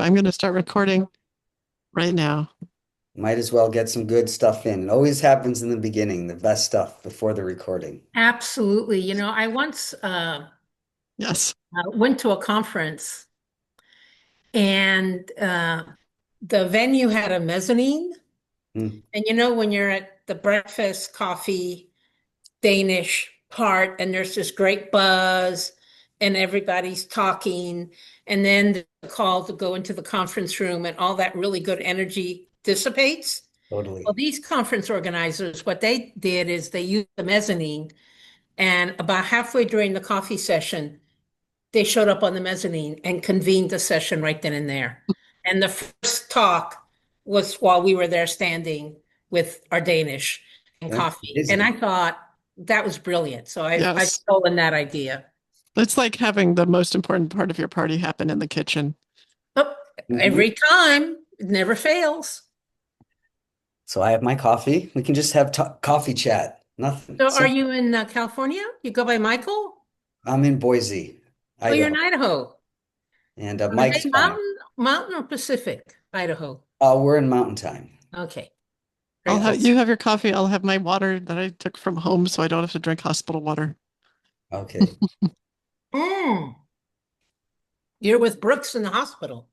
I'm going to start recording right now. Might as well get some good stuff in. It always happens in the beginning, the best stuff before the recording. Absolutely. I once Yes. went to a conference and the venue had a mezzanine. Hmm, And when you're at the breakfast, coffee, Danish part, and there's this great buzz and everybody's talking, and then the call to go into the conference room and all that really good energy dissipates. Well, totally. these conference organizers, what they did is they used the mezzanine, and about halfway during the coffee session, they showed up on the mezzanine and convened the session right then and there. And the first talk was while we were there standing with our Danish and That's coffee. And I busy. thought that was brilliant. So I've Yes. stolen that idea. It's like having the most important part of your party happen in the kitchen. Oh, Mhm. every time, it never fails. So I have my coffee. We can just have coffee chat. Nothing. So are Simple. you in California? You go by Michael? I'm in Boise, Oh, you're in Idaho, Idaho. and Are Mike's they fine. mountain or Pacific, Idaho? We're in Mountain Time. Okay, I'll very have good. you have your coffee. I'll have my water that I took from home so I don't have to drink hospital water. Okay. Mm, you're with Brooks in the hospital.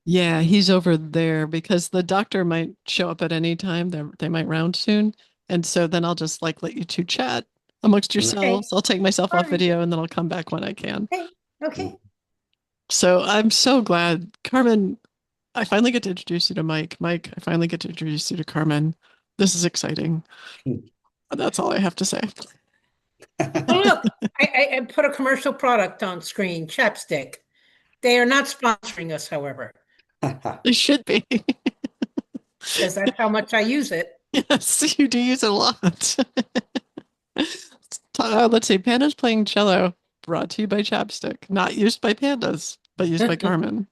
Yeah, he's over there because the doctor might show up at any time. They might round soon. And so then I'll just like let you two chat amongst Okay, yourselves. I'll take myself off fine. video and then I'll come back when I can. Okay, Mm. okay. So I'm so glad, Carmen. I finally get to introduce you to Mike. Mike, I finally get to introduce you to Carmen. This is exciting. That's all I have to say. Oh, look, I put a commercial product on screen, chapstick. They are not sponsoring us, however, It should be. because that's how much I use it. Yes, you do use it a lot. Let's see. Pandas playing cello, brought to you by Chapstick. Not used by Pandas, but used by Carmen.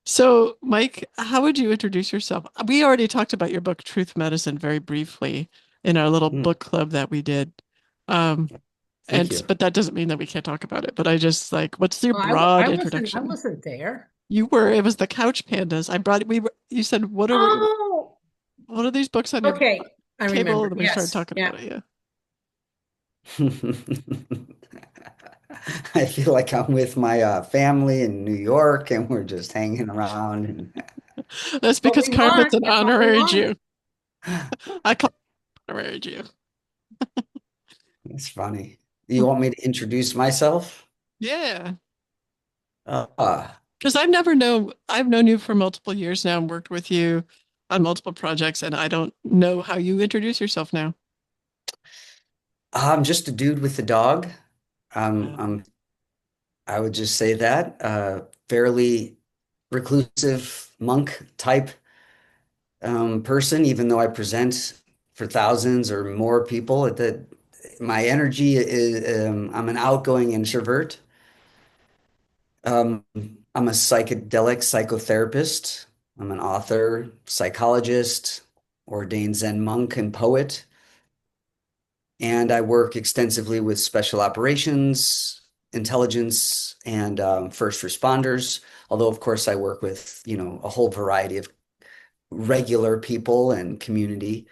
So, Mike, how would you introduce yourself? We already talked about your book, Truth Medicine, very briefly in our little Mm. book club that we did. Um, Thank and you. but that doesn't mean that we can't talk about it. But I just like, what's your Oh, broad I introduction? wasn't there. You were, it was the Couch Pandas. I brought we were, you said, Oh, what are these books on your okay. I table? remember. And we started Yes. talking Yeah. about it. Yeah. I feel like I'm with my family in New York and we're just hanging around. That's What because we Carmen's want. an That's what we honorary want. Jew. I call honorary Jew. That's funny. You want me to introduce myself? Yeah. Uh, Because I've known you for multiple years now and worked with you on multiple projects, and I don't know how you introduce yourself now. I'm just a dude with a dog. Um, Um, I'm, I would just say that, fairly reclusive monk type person, even though I present for thousands or more people. My energy is, I'm an outgoing introvert. Um, I'm a psychedelic psychotherapist. I'm an author, psychologist, ordained Zen monk and poet. And I work extensively with special operations, intelligence, and first responders. Although, of course, I work with, a whole variety of regular people and community.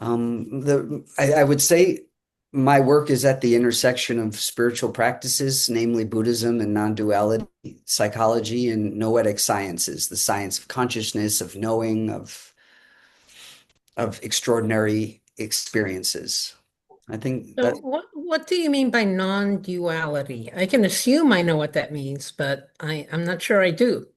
I would say my work is at the intersection of spiritual practices, namely Buddhism and non-duality, psychology and noetic sciences, the science of consciousness, of knowing, of extraordinary experiences. I think So that what do you mean by non-duality? I can assume I know what that means, but I'm not sure I do.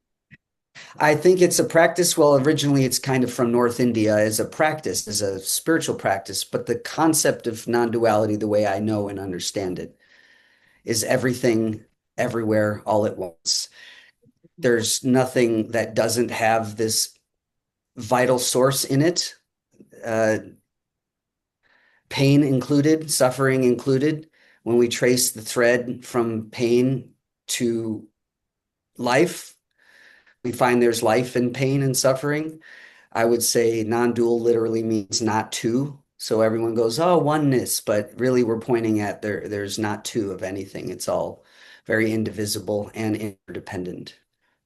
I think it's a practice. Well, originally it's kind of from North India as a practice, as a spiritual practice, but the concept of non-duality, the way I know and understand it, is everything everywhere all at once. There's nothing that doesn't have this vital source in it, uh, pain included, suffering included. When we trace the thread from pain to life, we find there's life in pain and suffering. I would say non-dual literally means not two. So everyone goes, oh, oneness, but really we're pointing at there's not two of anything. It's all very indivisible and interdependent.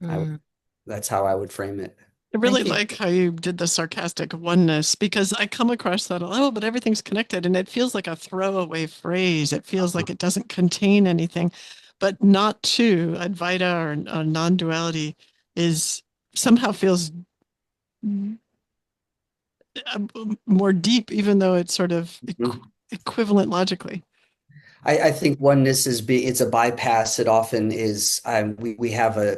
Mm, That's how I would frame it. I really thank you. like how you did the sarcastic oneness because I come across that, oh, but everything's connected. And it feels like a throwaway phrase. It feels like it doesn't contain anything, but not to Advaita or non-duality is somehow feels more deep, even though it's sort of Mhm. equivalent logically. I think oneness it's a bypass. It often is. We have a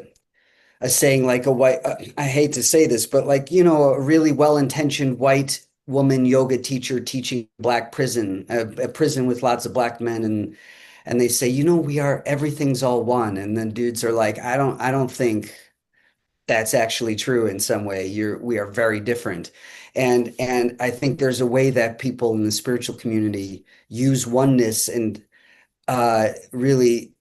saying like a white, I hate to say this, but like, a really well-intentioned white woman yoga teacher teaching black prison, a prison with lots of black men. And they say, everything's all one. And then dudes are like, I don't think that's actually true in some way. We are very different. And I think there's a way that people in the spiritual community use oneness and really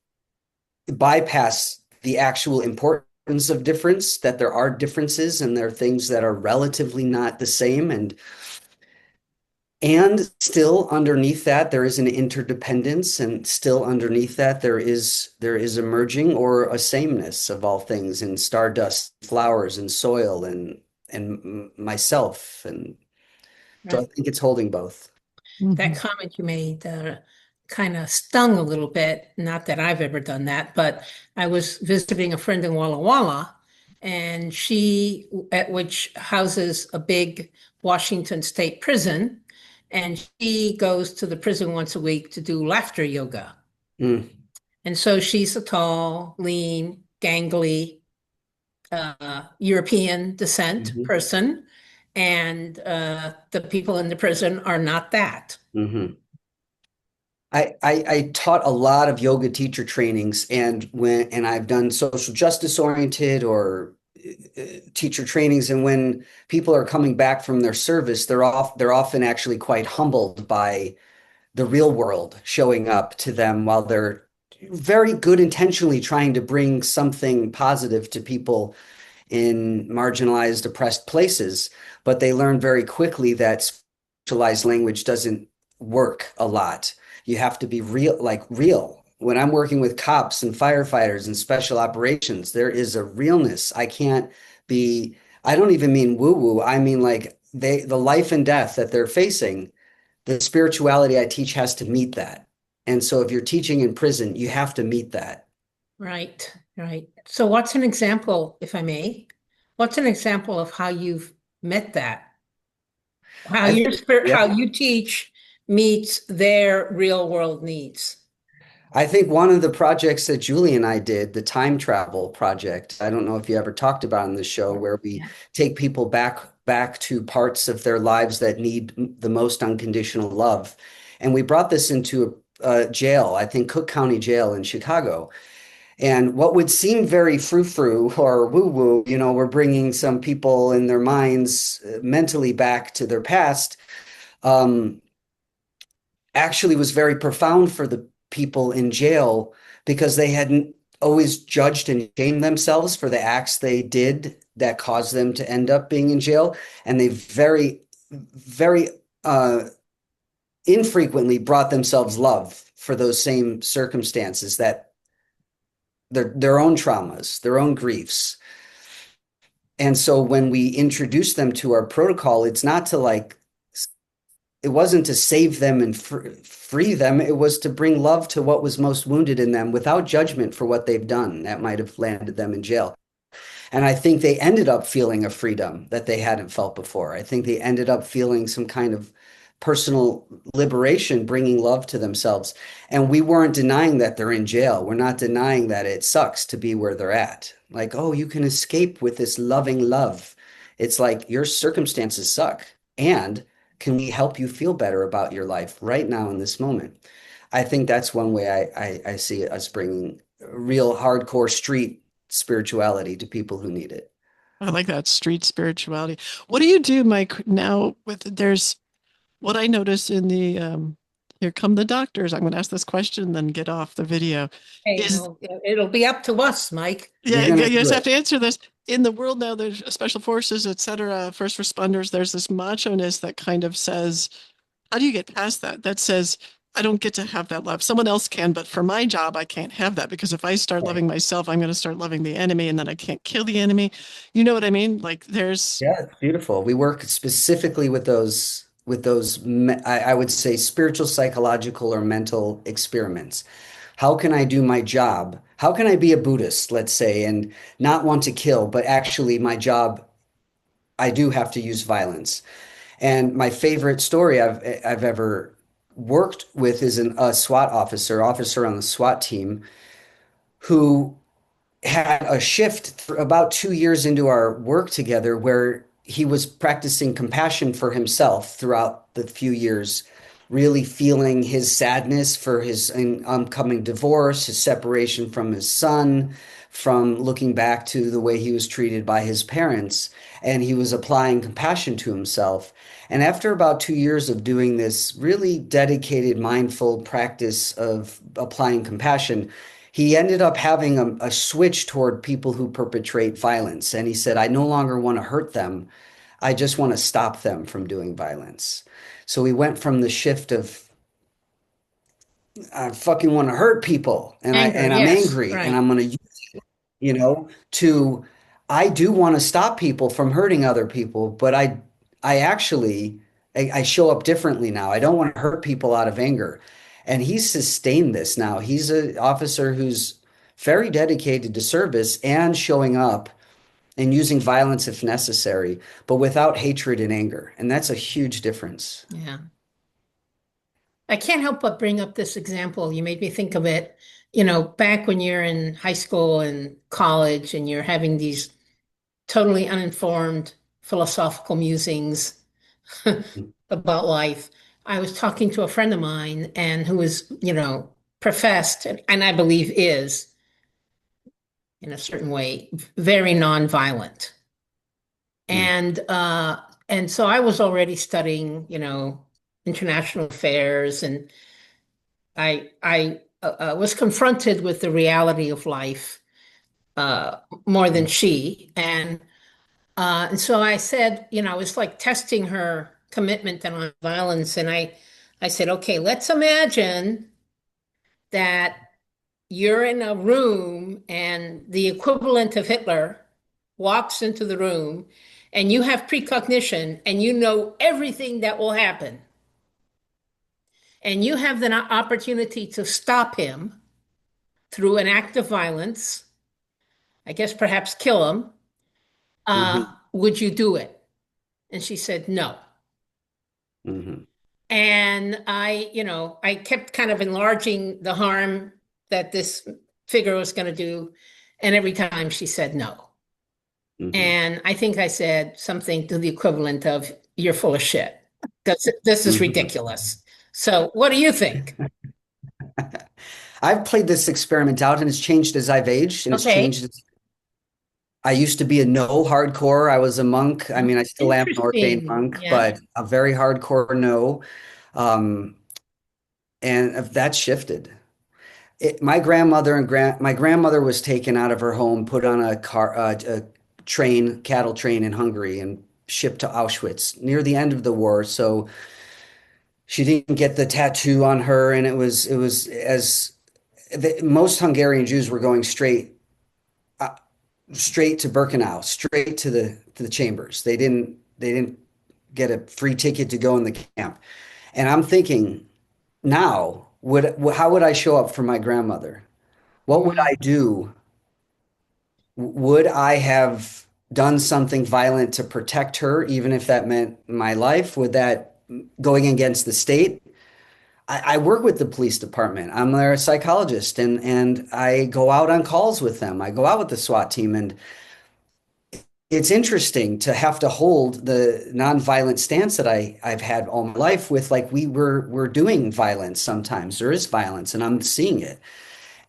bypass the actual importance of difference, that there are differences and there are things that are relatively not the same. And still underneath that, there is an interdependence, and still underneath that, there is a merging or a sameness of all things in stardust, flowers, and soil, and myself. And so I Right. think it's holding both. That Mhm. comment you made kind of stung a little bit. Not that I've ever done that, but I was visiting a friend in Walla Walla, and which houses a big Washington State prison, and she goes to the prison once a week to do laughter yoga. Mm, And so she's a tall, lean, gangly, European descent mhm, person, and the people in the prison are not that. mhm. I taught a lot of yoga teacher trainings, and I've done social justice oriented or teacher trainings, and when people are coming back from their service, they're often actually quite humbled by the real world showing up to them while they're very good intentionally trying to bring something positive to people in marginalized, oppressed places, but they learn very quickly that specialized language doesn't work a lot. You have to be real, like real. When I'm working with cops and firefighters and special operations, there is a realness. I don't even mean woo woo. I mean, like the life and death that they're facing, the spirituality I teach has to meet that. And so if you're teaching in prison, you have to meet that. Right, right. So what's an example, if I may? What's an example of how you've met that? How I your think, spirit, yeah. how you teach meets their real world needs. I think one of the projects that Julie and I did, the time travel project, I don't know if you ever talked about in the show, where we Yeah. take people back to parts of their lives that need the most unconditional love. And we brought this into a jail, I think Cook County Jail in Chicago. And what would seem very frou-frou or woo-woo, we're bringing some people in their minds mentally back to their past. Um, Actually was very profound for the people in jail because they hadn't always judged and shamed themselves for the acts they did that caused them to end up being in jail. And they very, very infrequently brought themselves love for those same circumstances, that their own traumas, their own griefs. And so when we introduce them to our protocol, it's not to like it wasn't to save them and free them. It was to bring love to what was most wounded in them without judgment for what they've done that might have landed them in jail. And I think they ended up feeling a freedom that they hadn't felt before. I think they ended up feeling some kind of personal liberation, bringing love to themselves. And we weren't denying that they're in jail. We're not denying that it sucks to be where they're at. Like, oh, you can escape with this loving love. It's like your circumstances suck. And can we help you feel better about your life right now in this moment? I think that's one way I see us bringing real hardcore street spirituality to people who need it. I like that street spirituality. What do you do, Mike, now with there's what I notice in the here come the doctors. I'm going to ask this question, then get off the video. Hey, Is no, it'll be up to us, Mike. You're yeah, gonna you do just have it. to answer this. In the world now, there's special forces, etc., first responders. There's this macho-ness that kind of says, how do you get past that? That says, I don't get to have that love. Someone else can, but for my job, I can't have that because if I start Right. loving myself, I'm going to start loving the enemy and then I can't kill the enemy. You know what I mean? Like there's, Yeah, it's beautiful. We work specifically with those I would say spiritual, psychological, or mental experiments. How can I do my job? How can I be a Buddhist, let's say, and not want to kill, but actually my job, I do have to use violence. And my favorite story I've ever worked with is a SWAT officer on the SWAT team who had a shift about 2 years into our work together where he was practicing compassion for himself throughout the few years, really feeling his sadness for his upcoming divorce, his separation from his son, from looking back to the way he was treated by his parents. And he was applying compassion to himself. And after about 2 years of doing this really dedicated, mindful practice of applying compassion, he ended up having a switch toward people who perpetrate violence. And he said, I no longer want to hurt them. I just want to stop them from doing violence. So we went from the shift of I fucking want to hurt people Anger, and I'm yes, angry and right. I'm going to, to I do want to stop people from hurting other people, but I actually I show up differently now. I don't want to hurt people out of anger. And he's sustained this now. He's an officer who's very dedicated to service and showing up and using violence if necessary, but without hatred and anger. And that's a huge difference. Yeah. I can't help but bring up this example. You made me think of it, back when you're in high school and college and you're having these totally uninformed philosophical musings about life. I was talking to a friend of mine and who was, professed and I believe is in a certain way very nonviolent. Mm, And so I was already studying, international affairs, and I was confronted with the reality of life more than mm, she. And so I said, I was like testing her commitment to nonviolence. And I said, okay, let's imagine that you're in a room and the equivalent of Hitler walks into the room and you have precognition and you know everything that will happen. And you have the opportunity to stop him through an act of violence, I guess perhaps kill him. mhm, Would you do it? And she said, no. mhm, And I kept kind of enlarging the harm that this figure was going to do. And every time she said no. mhm, And I think I said something to the equivalent of, you're full of shit. This is mhm. ridiculous. So what do you think? I've played this experiment out and it's changed as I've aged and it's Okay. changed. I used to be a no hardcore. I was a monk. I mean, I still am an ordained Interesting. monk, Yeah. but a very hardcore no. Um, and that shifted. My grandmother and my grandmother was taken out of her home, put on a train, cattle train in Hungary, and shipped to Auschwitz near the end of the war. So she didn't get the tattoo on her, and it was as most Hungarian Jews were going uh, straight to Birkenau, straight to the chambers. They didn't get a free ticket to go in the camp. And I'm thinking now, how would I show up for my grandmother? What would Mm. I do? Would I have done something violent to protect her, even if that meant my life? Would that going against the state? I work with the police department. I'm their psychologist and I go out on calls with them. I go out with the SWAT team and it's interesting to have to hold the nonviolent stance that I've had all my life with like we're doing violence sometimes. There is violence and I'm seeing it.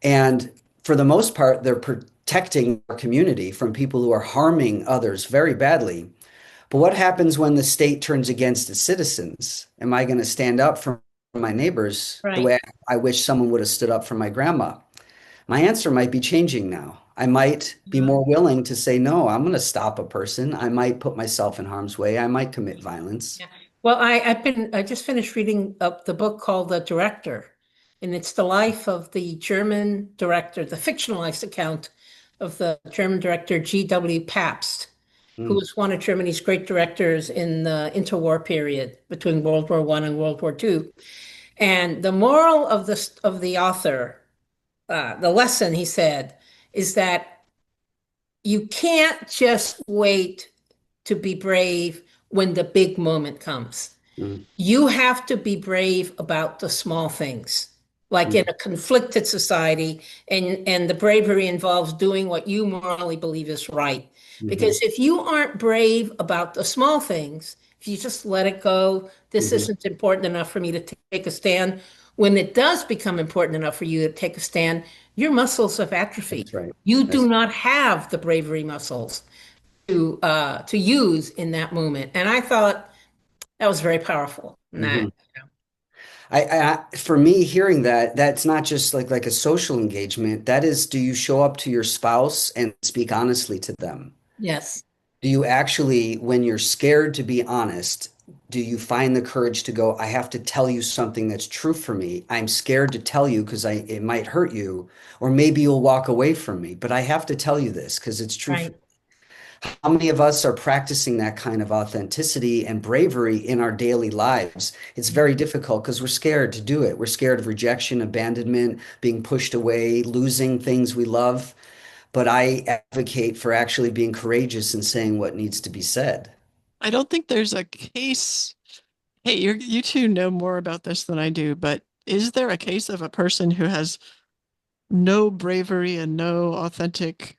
And for the most part, they're protecting our community from people who are harming others very badly. But what happens when the state turns against its citizens? Am I going to stand up for my neighbors the Right. way I wish someone would have stood up for my grandma? My answer might be changing now. I might be Uh, more willing to say, no, I'm going to stop a person. I might put myself in harm's way. I might commit violence. yeah. Well, I just finished reading the book called The Director, and it's the life of the German director, the fictionalized account of the German director G.W. Pabst, who Mm, was one of Germany's great directors in the interwar period between World War I and World War II. And the moral of the author, the lesson he said, is that you can't just wait to be brave when the big moment comes. mm, You have to be brave about the small things. Like in mm, a conflicted society, and the bravery involves doing what you morally believe is right. mhm, Because if you aren't brave about the small things, if you just let it go, this mhm. isn't important enough for me to take a stand. When it does become important enough for you to take a stand, your muscles have atrophied. That's right. You do That's not have the bravery muscles to use in that moment. And I thought that was very powerful. And mhm. that, For me, hearing that, that's not just like a social engagement. That is, do you show up to your spouse and speak honestly to them? yes, Do you actually, when you're scared to be honest, do you find the courage to go, I have to tell you something that's true for me. I'm scared to tell you because it might hurt you, or maybe you'll walk away from me, but I have to tell you this because it's true for right. how many of us are practicing that kind of authenticity and bravery in our daily lives? It's very difficult because we're scared to do it. We're scared of rejection, abandonment, being pushed away, losing things we love. But I advocate for actually being courageous and saying what needs to be said. I don't think there's a case. Hey, you two know more about this than I do, but is there a case of a person who has no bravery and no authentic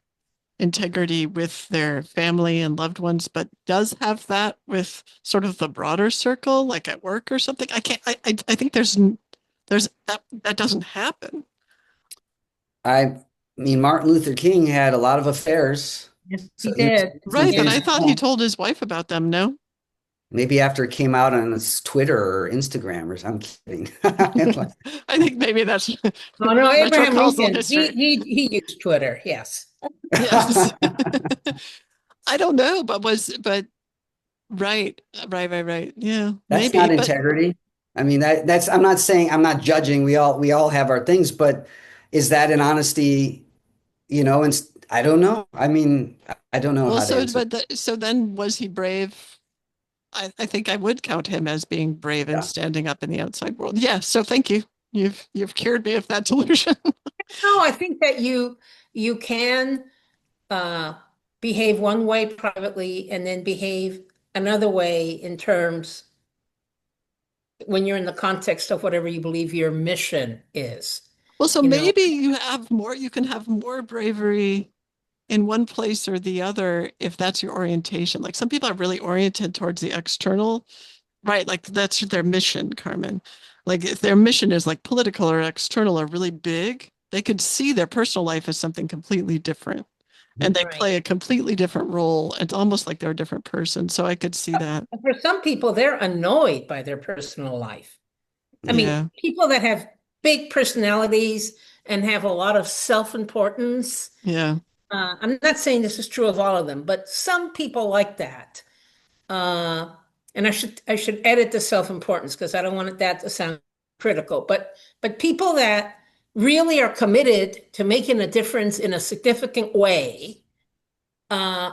integrity with their family and loved ones, but does have that with sort of the broader circle, like at work or something? I can't. I think there's that doesn't happen. I mean, Martin Luther King had a lot of affairs, Yes, so he he was did. some Right, but I Yes. things. thought he told his wife about them, no? Maybe after it came out on his Twitter or Instagram or something. I'm kidding. I think maybe that's Oh no, Abraham retrocausal Lincoln. history. He used Twitter. Yes. Yes. I don't know, but right, right. Yeah, That's not maybe, but integrity. I mean, that's I'm not saying I'm not judging. We all have our things, but is that an honesty, and I don't know. I mean, I don't know well, how to so answer. so then was he brave? I think I would count him as being brave and Yeah. standing up in the outside world. Yeah, so thank you. You've cured me of that delusion. No, I think that you can uh, behave one way privately and then behave another way in terms when you're in the context of whatever you believe your mission is. Well, so You know, maybe you can have more bravery in one place or the other if that's your orientation. Like some people are really oriented towards the external, right? Like that's their mission, Carmen. Like if their mission is like political or external or really big, they could see their personal life as something completely different. And they right. play a completely different role. It's almost like they're a different person. So I could see that. For some people, they're annoyed by their personal life. I mean, Yeah. people that have big personalities and have a lot of self-importance. Yeah. I'm not saying this is true of all of them, but some people like that. Uh, and I should edit the self-importance because I don't want that to sound critical. But people that really are committed to making a difference in a significant way uh,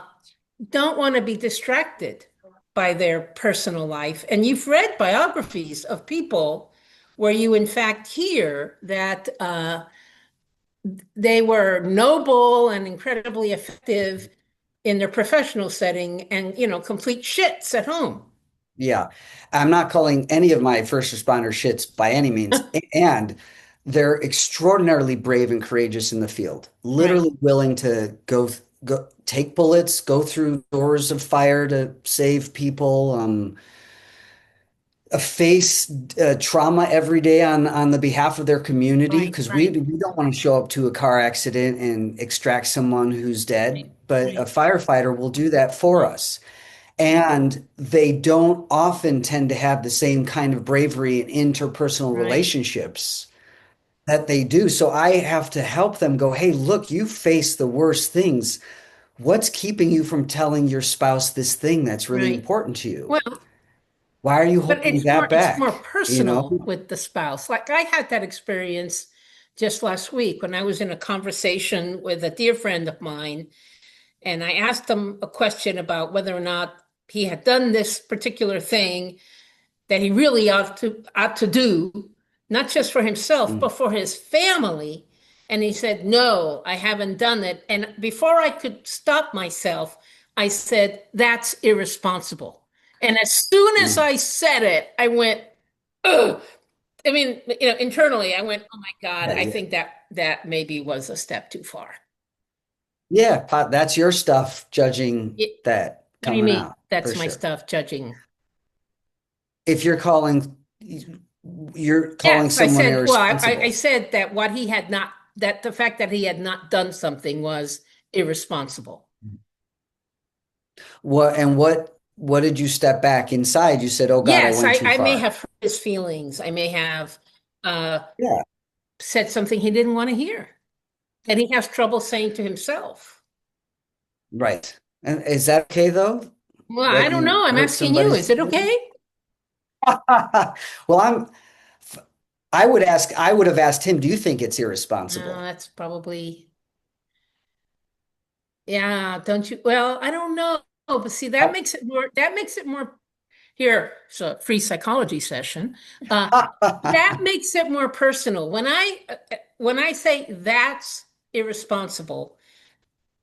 don't want to be distracted by their personal life. And you've read biographies of people where you, in fact, hear that they were noble and incredibly effective in their professional setting and, complete shits at home. Yeah. I'm not calling any of my first responder shits by any means. And they're extraordinarily brave and courageous in the field, Right, literally willing to go take bullets, go through doors of fire to save people, face trauma every day on the behalf of their community right, because we right, we don't want to show up to a car accident and extract someone who's dead, right, but a right, firefighter will do that for us. And they don't often tend to have the same kind of bravery in interpersonal right, relationships that they do. So I have to help them go, hey, look, you face the worst things. What's keeping you from telling your spouse this thing that's really right. important to you? Well, Why are you But holding that it's more back? You know? personal with the spouse. Like I had that experience just last week when I was in a conversation with a dear friend of mine, and I asked him a question about whether or not he had done this particular thing that he really ought to do, not just for himself, Mm, but for his family. And he said, "No, I haven't done it." And before I could stop myself, I said, "That's irresponsible." And as soon as mm. I said it, I went, "Ugh." I mean, internally, I went, "Oh my God, Yeah, I yeah. think that maybe was a step too far." Yeah, that's your stuff judging It, that what do you coming mean? out for That's my sure. stuff, judging. If you're calling Yes, I someone said, well, I irresponsible. said that what he had not, that the fact that he had not done something was irresponsible. What did you step back inside? You said, "Oh God, I Yes, went too I may far." have hurt his feelings. I may have uh, Yeah, said something he didn't want to hear, that he has trouble saying to himself. right. And is that okay though? Well, I That don't you know. I'm hurt asking you, somebody's is it feelings? okay? Well, I would have asked him, "Do you think it's No, irresponsible?" that's probably, yeah, don't you? Well, I don't know. But see, that makes it more here. So free psychology session. That makes it more personal. When I say that's irresponsible,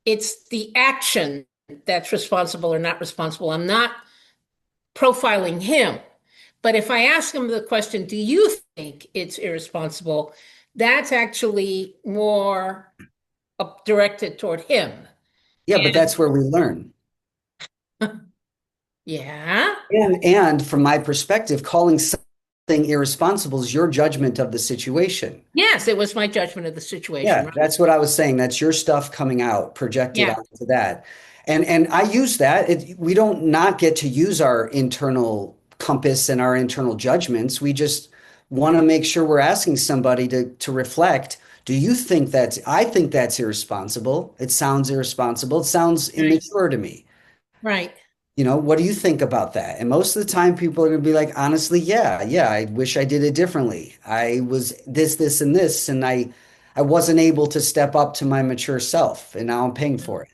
it's the action that's responsible or not responsible. I'm not profiling him. But if I ask him the question, do you think it's irresponsible? That's actually more directed toward him. Yeah, but that's where we learn. Yeah. And from my perspective, calling something irresponsible is your judgment of the situation. Yes, it was my judgment of the situation, Yeah, right? that's what I was saying. That's your stuff coming out, projected Yeah. onto that. And I use that. We don't not get to use our internal compass and our internal judgments. We just want to make sure we're asking somebody to reflect. Do you think I think that's irresponsible. It sounds irresponsible. It sounds Right. immature to me. Right. What do you think about that? And most of the time, people are going to be like, honestly, yeah, I wish I did it differently. I was this, and this, and I wasn't able to step up to my mature self, and now I'm paying for it.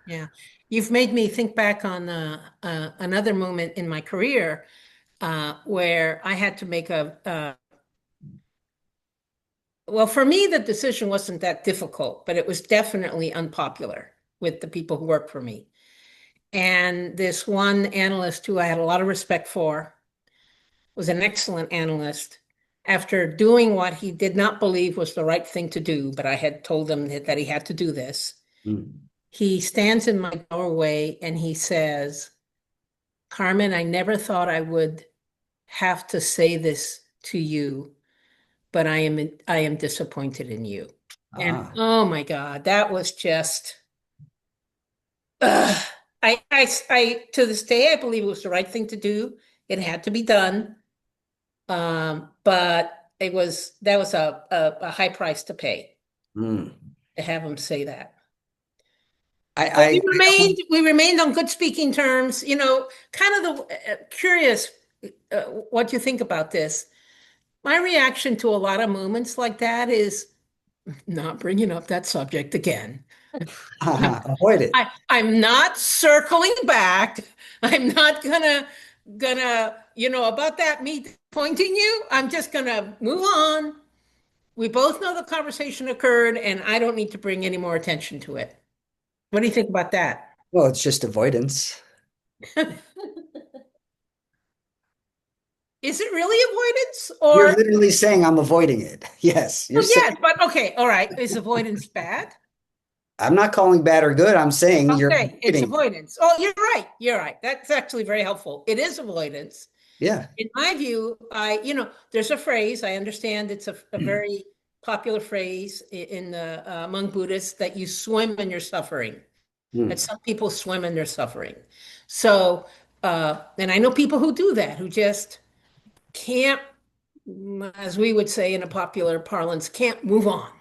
Yeah. You've made me think back on another moment in my career where I had to make well, for me, the decision wasn't that difficult, but it was definitely unpopular with the people who work for me. And this one analyst who I had a lot of respect for was an excellent analyst. After doing what he did not believe was the right thing to do, but I had told him that he had to do this, Mm. he stands in my doorway and he says, "Carmen, I never thought I would have to say this to you, but I am disappointed in you." And Ah, oh my God, that was just ugh. I to this day I believe it was the right thing to do. It had to be done. But that was a high price to pay mm. to have him say that. I, But I, I don't, we remained on good speaking terms, kind of curious what you think about this. My reaction to a lot of moments like that is not bringing up that subject again. avoid it. I'm not circling back. I'm not about that me pointing you. I'm just gonna move on. We both know the conversation occurred, and I don't need to bring any more attention to it. What do you think about that? Well, it's just avoidance. Is it really avoidance You're or, literally saying I'm avoiding it. Yes, you're well, saying yes, but okay, all right. Is avoidance bad? I'm not calling bad or good. I'm saying you're Okay, it's avoiding it. avoidance. Oh, you're right. You're right. That's actually very helpful. It is avoidance. Yeah. In my view, there's a phrase, I understand it's a very popular phrase in the among Buddhists that you swim in your suffering, that Mm. some people swim in their suffering. So, and I know people who do that, who just can't, as we would say in a popular parlance, can't move on,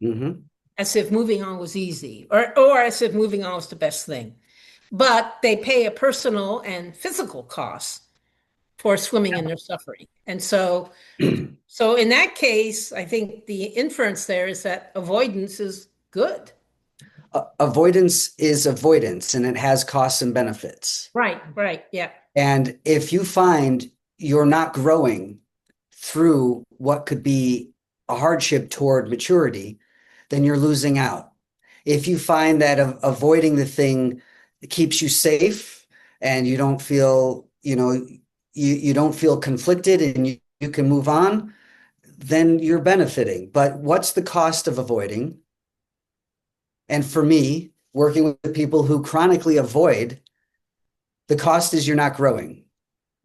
Hmm. as if moving on was easy, or as if moving on was the best thing. But they pay a personal and physical cost for swimming in their suffering. And so, so in that case, I think the inference there is that avoidance is good. Avoidance is avoidance, and it has costs and benefits. Right, right, yeah. And if you find you're not growing through what could be a hardship toward maturity, then you're losing out. If you find that avoiding the thing keeps you safe and you don't feel, you don't feel conflicted and you can move on, then you're benefiting. But what's the cost of avoiding? And for me, working with people who chronically avoid, the cost is you're not growing.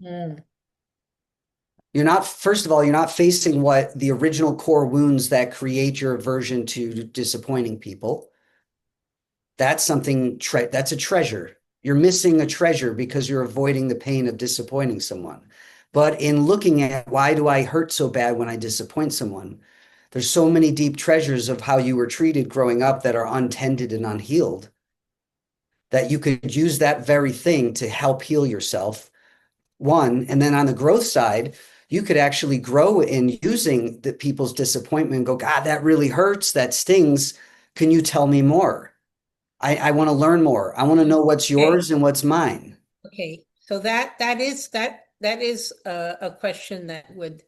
Mm. You're not, first of all, you're not facing what the original core wounds that create your aversion to disappointing people. That's something, that's a treasure. You're missing a treasure because you're avoiding the pain of disappointing someone. But in looking at why do I hurt so bad when I disappoint someone, there's so many deep treasures of how you were treated growing up that are untended and unhealed that you could use that very thing to help heal yourself. One, and then on the growth side, you could actually grow in using the people's disappointment and go, God, that really hurts. That stings. Can you tell me more? I want to learn more. I want to know what's yours and what's mine. Okay, so that is a question that would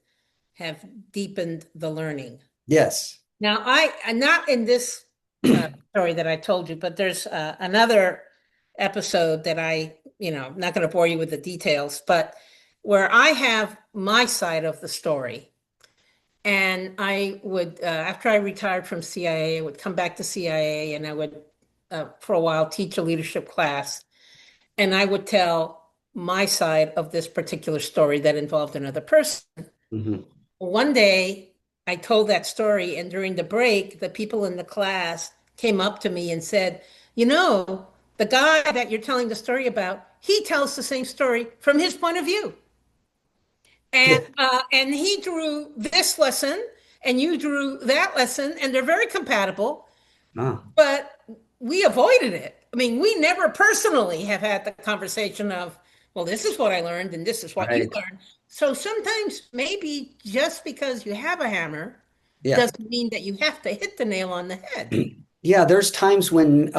have deepened the learning. Yes. Now, I'm not in this story that I told you, but there's another episode that I'm not going to bore you with the details, but where I have my side of the story. And I would, after I retired from CIA, I would come back to CIA and I would, for a while, teach a leadership class. And I would tell my side of this particular story that involved another person. Mm-hmm. One day, I told that story, and during the break, the people in the class came up to me and said, the guy that you're telling the story about, he tells the same story from his point of view. And he drew this lesson, and you drew that lesson, and they're very compatible. Oh. But we avoided it. I mean, we never personally have had the conversation of, well, this is what I learned, and this is what you learned. So sometimes maybe just because you have a hammer doesn't mean that you have to hit the nail on the head. Yeah, there's times when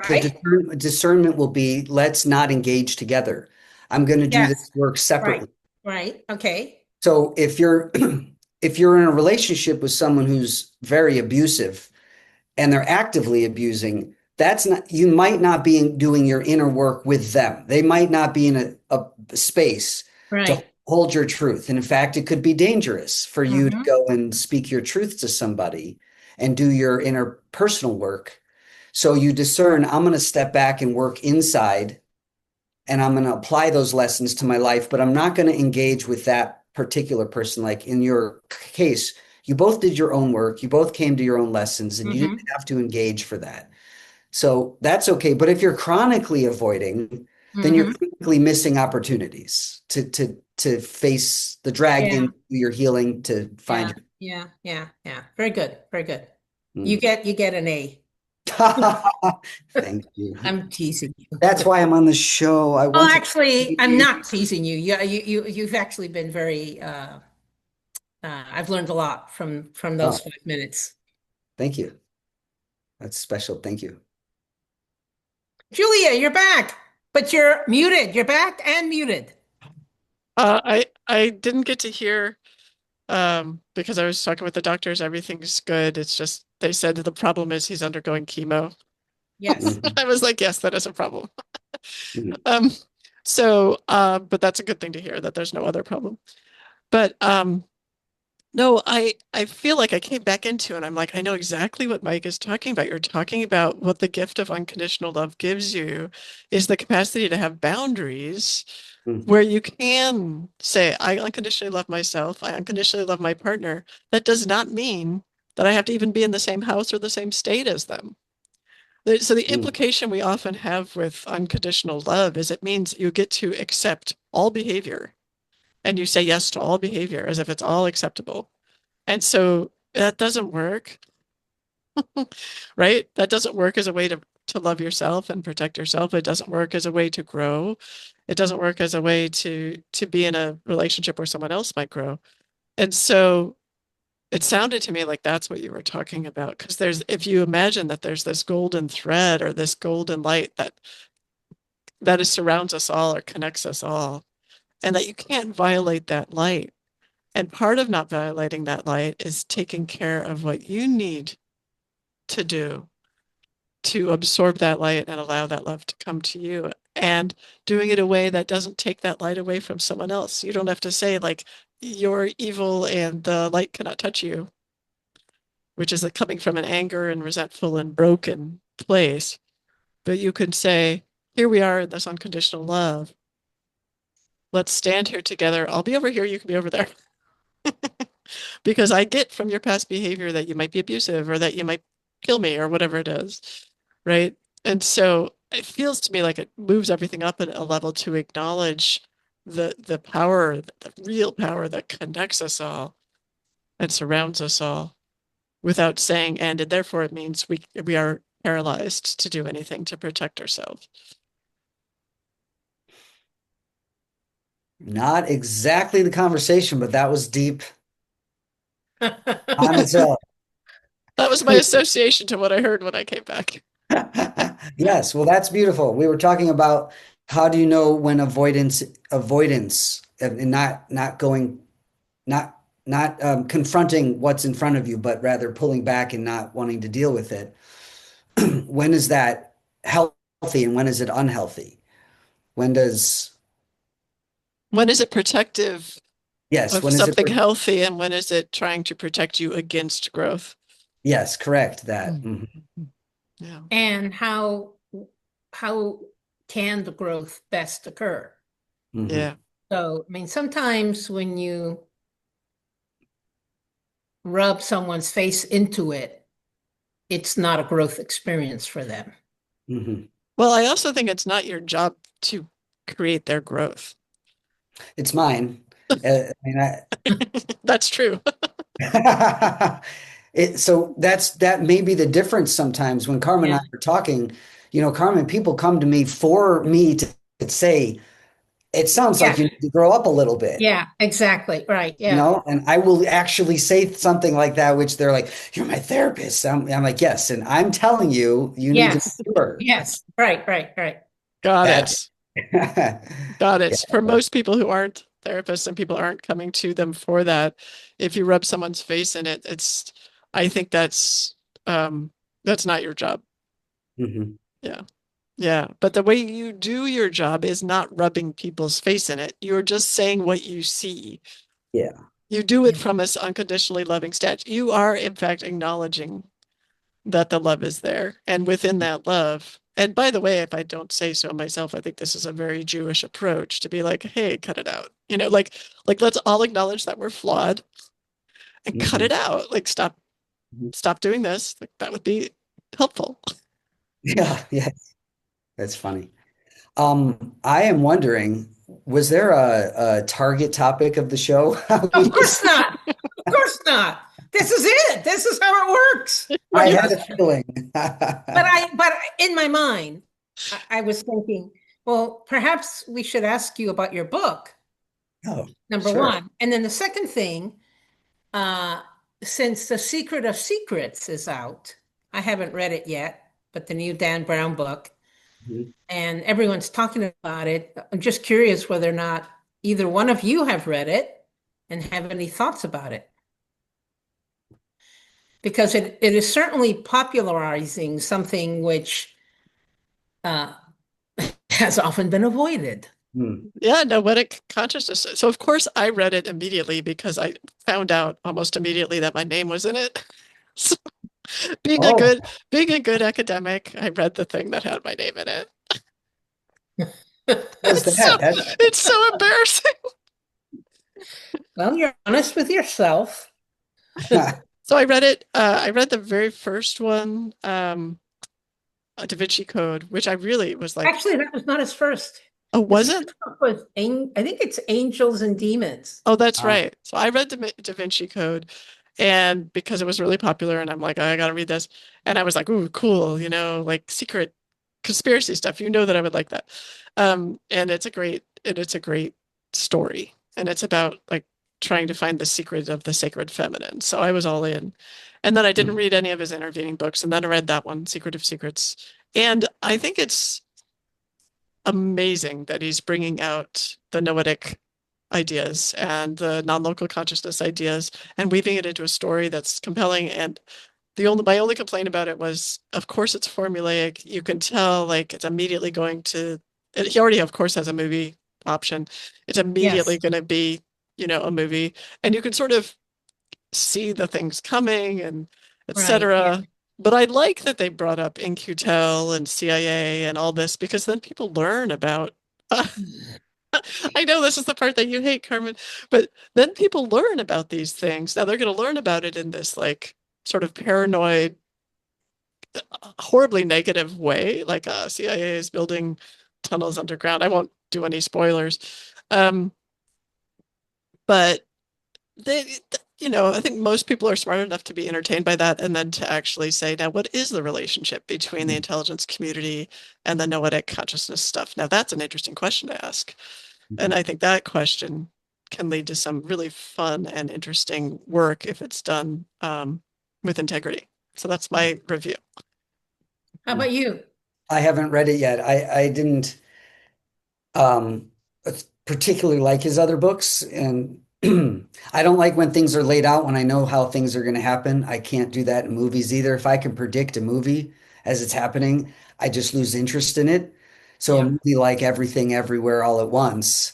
Right? the discernment will be, let's not engage together. I'm going to do this work separately. Right. Okay. So if you're if you're in a relationship with someone who's very abusive and they're actively abusing, that's not, you might not be doing your inner work with them. They might not be in a space to hold your truth. And in fact, it could be dangerous for you to go and speak your truth to somebody and do your inner personal work. So you discern, I'm going to step back and work inside and I'm going to apply those lessons to my life, but I'm not going to engage with that particular person. Like in your case, you both did your own work. You both came to your own lessons and you didn't have to engage for that. So that's okay. But if you're chronically avoiding, then you're chronically missing opportunities to face the drag into your healing to find your. Yeah. Very good. Very good. You get an A. Thank you. I'm teasing you. That's why I'm on the show. Actually, I'm not teasing you. You've actually been very. I've learned a lot from those 5 minutes. Thank you. That's special. Thank you. Julia, you're back, but you're muted. You're back and muted. I didn't get to hear because I was talking with the doctors. Everything's good. It's just they said the problem is he's undergoing chemo. Yes. I was like, yes, that is a problem. But that's a good thing to hear that there's no other problem. But no, I feel like I came back into it. I'm like, I know exactly what Mike is talking about. You're talking about what the gift of unconditional love gives you is the capacity to have boundaries where you can say, I unconditionally love myself. I unconditionally love my partner. That does not mean that I have to even be in the same house or the same state as them. So the implication we often have with unconditional love is it means you get to accept all behavior and you say yes to all behavior as if it's all acceptable. And so that doesn't work, right? That doesn't work as a way to to love yourself and protect yourself. It doesn't work as a way to grow. It doesn't work as a way to be in a relationship where someone else might grow. And so it sounded to me like that's what you were talking about. Because if you imagine that there's this golden thread or this golden light that surrounds us all or connects us all, and that you can't violate that light. And part of not violating that light is taking care of what you need to do to absorb that light and allow that love to come to you, and doing it in a way that doesn't take that light away from someone else. You don't have to say like you're evil and the light cannot touch you, which is like coming from an anger and resentful and broken place. But you can say, here we are in this unconditional love. Let's stand here together. I'll be over here, you can be over there. Because I get from your past behavior that you might be abusive or that you might kill me or whatever it is, right? And so it feels to me like it moves everything up at a level to acknowledge the power, the real power that connects us all and surrounds us all without saying and therefore it means we are paralyzed to do anything to protect ourselves. Not exactly the conversation, but that was deep on its own. That was my association to what I heard when I came back. Yes, well, that's beautiful. We were talking about how do you know when avoidance and not going, not confronting what's in front of you, but rather pulling back and not wanting to deal with it. When is that healthy and when is it unhealthy? When does, When is it protective yes, of when is it, something healthy, and when is it trying to protect you against growth? yes, correct, that. Mhm. Yeah. And how can the growth best occur? Mhm. Yeah. So, I mean, sometimes when you rub someone's face into it, it's not a growth experience for them. Mhm. Well, I also think it's not your job to create their growth. It's mine. I mean, That's true. so that may be the difference sometimes when Carmen and Yeah. I are talking, Carmen, people come to me for me to say, it sounds like Yeah. you need to grow up a little bit, Yeah, exactly. Right. Yeah. and I will actually say something like that, which they're like, you're my therapist. I'm like, yes, and I'm telling you, you need to Yes. mature. Yes. Right. Right. Right. Got That, it. yeah. Got it. For most people who aren't therapists and people aren't coming to them for that, if you rub someone's face in it, I think that's not your job. Mhm. Yeah. Yeah. But the way you do your job is not rubbing people's face in it. You're just saying what you see. Yeah. You do it Yeah. from this unconditionally loving stance. You are, in fact, acknowledging that the love is there. And within that love, and by the way, if I don't say so myself, I think this is a very Jewish approach to be like, hey, cut it out. Like let's all acknowledge that we're flawed and cut Mhm. it out. Like Mhm. stop doing this. Like that would be helpful. Yeah, yeah, that's funny. I am wondering, was there a target topic of the show? Of course not. Of course not. This is it. This is how it works. I Right. had a feeling. But in my mind, I was thinking, well, perhaps we should ask you about your book, Oh, number sure. one. And then the second thing, uh, since The Secret of Secrets is out, I haven't read it yet, but the new Dan Brown book, Mhm. and everyone's talking about it. I'm just curious whether or not either one of you have read it and have any thoughts about it. Because it is certainly popularizing something which uh, has often been avoided. Hmm. Yeah, noetic consciousness. So of course I read it immediately because I found out almost immediately that my name was in it. So being a Oh, good being a good academic, I read the thing that had my name in it. was It's so that? it's so embarrassing. Well, you're honest with yourself. So I read it. I read the very first one, Da Vinci Code, which I really was like, Actually, that was not his first. oh, His was first it? book was, I think it's Angels and Demons. Oh, that's Ah, right. So I read Da Vinci Code, and because it was really popular, and I'm like, I gotta read this, and I was like, ooh, cool, like secret conspiracy stuff. You know that I would like that. And it's a great story. And it's about like trying to find the secret of the sacred feminine. So I was all in. And then I didn't read any of his intervening books. And then I read that one, Secret of Secrets. And I think it's amazing that he's bringing out the noetic ideas and the non-local consciousness ideas and weaving it into a story that's compelling. And my only complaint about it was, of course, it's formulaic. You can tell like it's immediately going to. He already, of course, has a movie option. It's immediately Yes. going to be, a movie, and you can sort of see the things coming and Right. Yeah. etc. But I like that they brought up In-Q-Tel and CIA and all this because then people learn about. I know this is the part that you hate, Carmen, but then people learn about these things. Now they're going to learn about it in this like sort of paranoid, horribly negative way. Like CIA is building tunnels underground. I won't do any spoilers, um, but they, I think most people are smart enough to be entertained by that, and then to actually say, now, what is the relationship between the intelligence community and the noetic consciousness stuff? Now, that's an interesting question to ask. And I think that question can lead to some really fun and interesting work if it's done with integrity. So that's my review. How about you? I haven't read it yet. I didn't um, particularly like his other books, and I don't like when things are laid out when I know how things are going to happen. I can't do that in movies either. If I can predict a movie as it's happening, I just lose interest in it. So a Yeah. movie like Everything Everywhere All at Once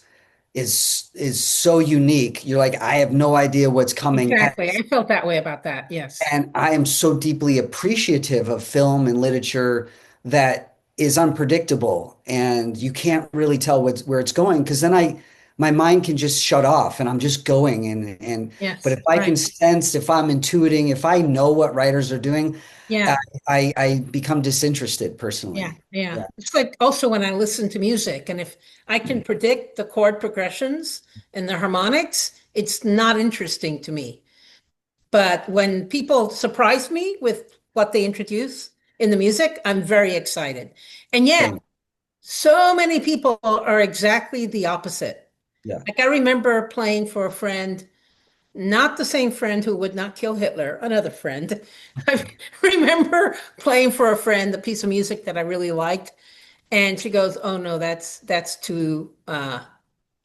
is so unique. You're like, I have no idea what's coming Exactly. I felt that way about that. Yes. and I am so deeply appreciative of film and literature that is unpredictable and you can't really tell where it's going because then my mind can just shut off and I'm just going but Yes. if I can Right. sense, if I'm intuiting, if I know what writers are doing, I, Yeah. I become disinterested Yeah. personally. Yeah. Yeah. It's like also when I listen to music, and if I can predict the chord progressions and the harmonics, it's not interesting to me. But when people surprise me with what they introduce in the music, I'm very excited. And yet, Same. so many people are exactly the opposite. Yeah. Like I remember playing for a friend, not the same friend who would not kill Hitler, another friend. I remember playing for a friend a piece of music that I really liked, and she goes, "Oh no, that's too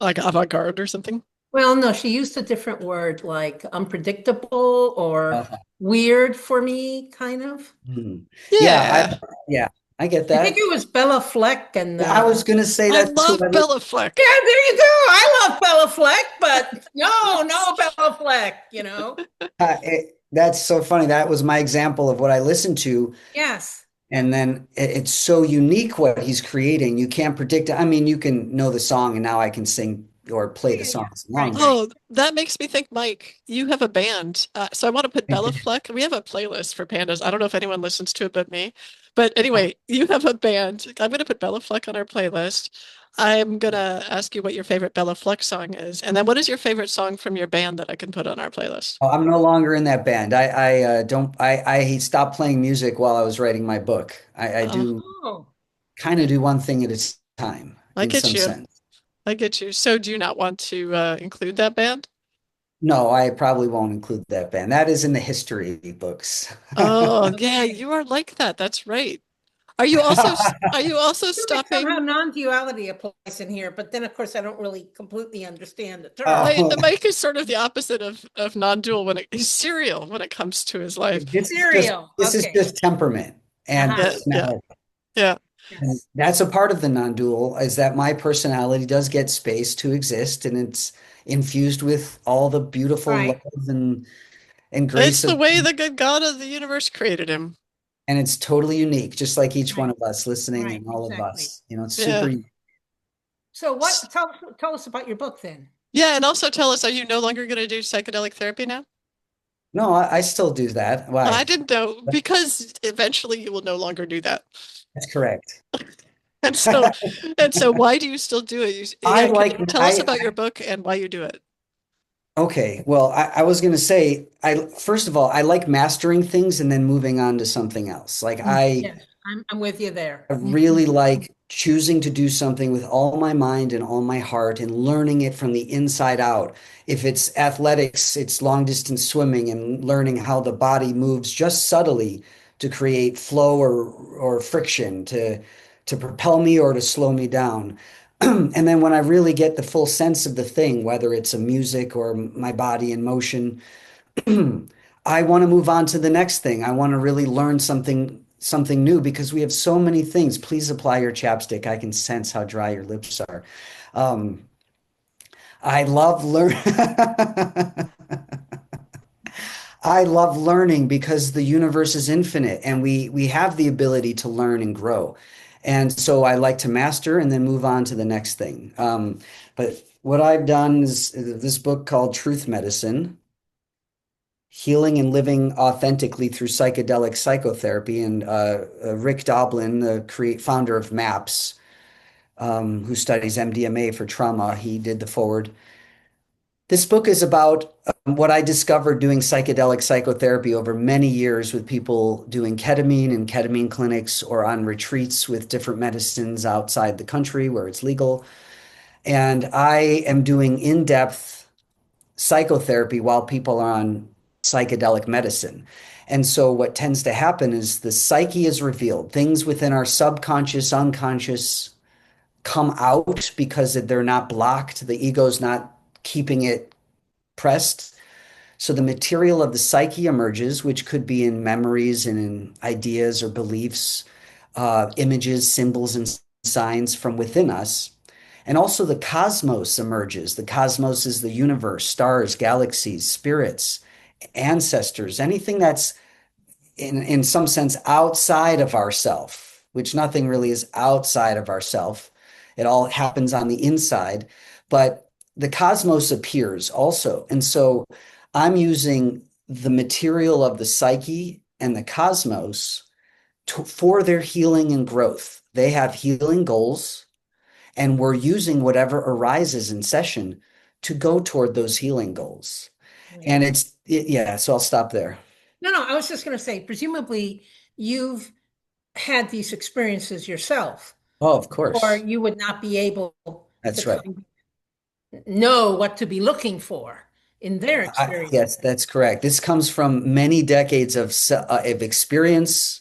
Like avant-garde or something. well, no, she used a different word like unpredictable or Uh, weird for me, kind of." hmm. Yeah, Yeah. yeah, I get I think that. it was Bella Fleck and I was gonna say I that's who love I Bella Fleck. yeah, there you go. I love Bella Fleck, but no Bella Fleck, you know. That's so funny. That was my example of what I listened to. Yes. And then it's so unique what he's creating. You can't predict it. I mean, you can know the song and now I can sing or play the Yeah, yeah. songs along Right, with right. Oh, that makes me think, Mike, you have a band. So I want to put Bella it. Fleck. We have a playlist for Pandas. I don't know if anyone listens to it but me. But anyway, you have a band. I'm going to put Bella Fleck on our playlist. I'm going to ask you what your favorite Bella Fleck song is. And then what is your favorite song from your band that I can put on our playlist? Oh, I'm no longer in that band. I don't I stopped playing music while I was writing my book. I Uh, do Oh, kind of do one thing at a time I in get some you. sense. I get you. So do you not want to include that band? No, I probably won't include that band. That is in the history books. Oh, yeah, you are like that. That's right. Are you also I feel like somehow stopping? non-duality applies in here, but then of course I don't really completely understand the term. Mike, Oh, Mike is sort of the opposite of non-dual he's serial when it comes to his life. Serial. this is Okay. just temperament and Uh-huh. Yeah, yeah, personality. yeah. And Yes. that's a part of the non-dual is that my personality does get space to exist and it's infused with all the beautiful Right. love and It's grace the of way the good God of the universe created him. and it's totally unique, just like each one Right. of us listening Right. and all of Exactly. us. It's super Yeah. unique. So what tell us about your book then. Yeah, and also tell us, are you no longer going to do psychedelic therapy now? No, I still do that. I Why? didn't know because eventually you will no longer do that. That's correct. And so why do you still do it? I Yeah, can like you tell us I about your book and why you do it? Okay, well, I was gonna say, I first of all, I like mastering things and then moving on to something else. Like Yes. I'm with you there. I really like choosing to do something with all my mind and all my heart and learning it from the inside out. If it's athletics, it's long distance swimming and learning how the body moves just subtly to create flow or friction to propel me or to slow me down. And then when I really get the full sense of the thing, whether it's a music or my body in motion, I want to move on to the next thing. I want to really learn something new because we have so many things. Please apply your chapstick. I can sense how dry your lips are. Um, I love learn I love learning because the universe is infinite and we have the ability to learn and grow. And so I like to master and then move on to the next thing. But what I've done is this book called Truth Medicine. Healing and living authentically through psychedelic psychotherapy. And Rick Doblin, the founder of MAPS, who studies MDMA for trauma, he did the forward. This book is about what I discovered doing psychedelic psychotherapy over many years with people doing ketamine in ketamine clinics or on retreats with different medicines outside the country where it's legal. And I am doing in-depth psychotherapy while people are on psychedelic medicine. And so what tends to happen is the psyche is revealed. Things within our subconscious, unconscious come out because they're not blocked. The ego's not keeping it pressed. So the material of the psyche emerges, which could be in memories and in ideas or beliefs, images, symbols, and signs from within us. And also the cosmos emerges. The cosmos is the universe, stars, galaxies, spirits, ancestors, anything that's in some sense outside of ourself, which nothing really is outside of ourself. It all happens on the inside, but the cosmos appears also. And so I'm using the material of the psyche and the cosmos for their healing and growth. They have healing goals, and we're using whatever arises in session to go toward those healing goals. And yeah, so I'll stop there. No, no, I was just going to say, presumably you've had these experiences yourself, Oh, of or course. you would not be able to That's right. know what to be looking for in their experience. Yes, that's correct. This comes from many decades of experience,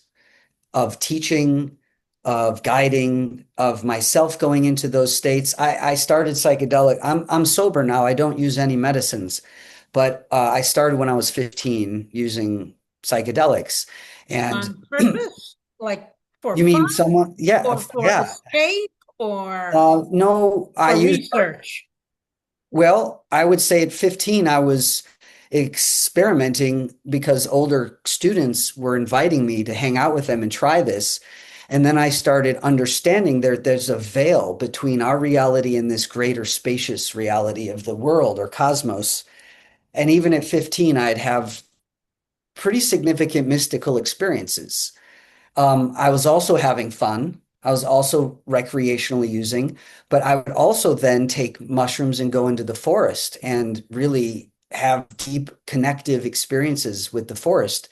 of teaching, of guiding, of myself going into those states. I started psychedelic. I'm sober now. I don't use any medicines, but I started when I was 15 using psychedelics. And On purpose, like for you fun, mean someone? Yeah, or for yeah. escape, or No, I for use. research? Well, I would say at 15, I was experimenting because older students were inviting me to hang out with them and try this. And then I started understanding there's a veil between our reality and this greater spacious reality of the world or cosmos. And even at 15, I'd have pretty significant mystical experiences. I was also having fun. I was also recreationally using, but I would also then take mushrooms and go into the forest and really have deep connective experiences with the forest.